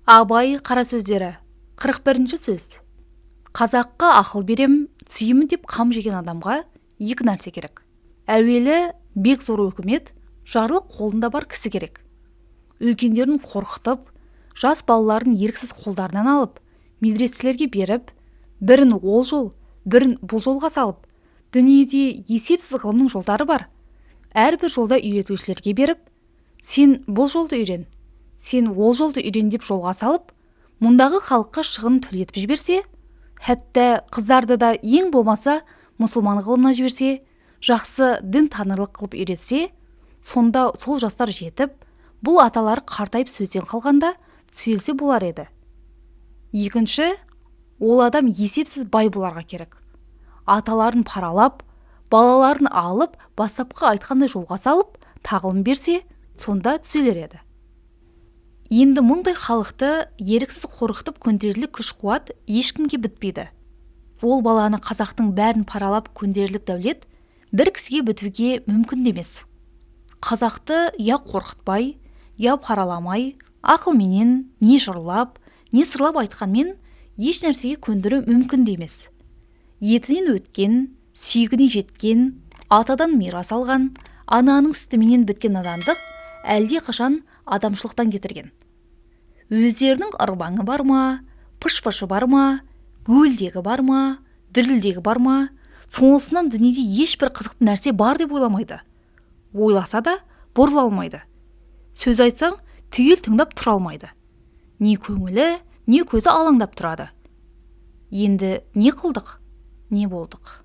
Абай қара сөздері 41-ші сөз. Қазаққа ақыл берем, сүйемін деп қам жеген адамға екі нәрсе керек. Әуелі бек зор өкімет, жарлық қолында бар кісі керек. Үлкендерін қорқытып, жас балаларын еріксіз қолдарынан алып, медреселерге беріп, бірін ол жол, бірін бұл жолға салып, дүниеде есепсіз ғылымның жолдары бар. Әрбір жолда үйретушілерге беріп, сен бұл жолды үйрен, сен ол жолды үйрен деп жолға салып, мұндағы халыққа шығын төлетіп жіберсе, хәтта қыздарды да ең болмаса мұсылман ғылымына жіберсе, жақсы дін танырлық қылып үйретсе, сонда сол жастар жетіп, бұл аталары қартайып сөзден қалғанда түзелсе болар еді. Екінші, ол адам есепсіз бай боларға керек. Аталарын паралап, балаларын алып, бастапқы айтқандай жолға салып, тағылым берсе, сонда түзелер еді. Енді мұндай халықты еріксіз қорқытып көндірерлік күш-қуат ешкімге бітпейді. Ол баланы қазақтың бәрін паралап көндірерлік дәулет бір кісіге бітуге мүмкін емес. Қазақты я қорқытпай, я параламай, ақылменен, не жырлап, не сырлап айтқанмен еш нәрсеге көндіру мүмкін емес. Етінен өткен, сүйегіне жеткен, атадан мирас алған, ананың сүтіменен біткен надандық әлде қашан адамшылықтан кетірген. Өздерінің ырбаңы бар ма, пыш-пышы бар ма, гөлдегі бар ма, дүрілдегі бар ма, сонысынан дүниеде ешбір қызықты нәрсе бар деп ойламайды. Ойласа да бұрыла алмайды. Сөз айтсаң, түгел тыңдап тұра алмайды. Не көңілі, не көзі алаңдап тұрады. Енді не қылдық, не болдық?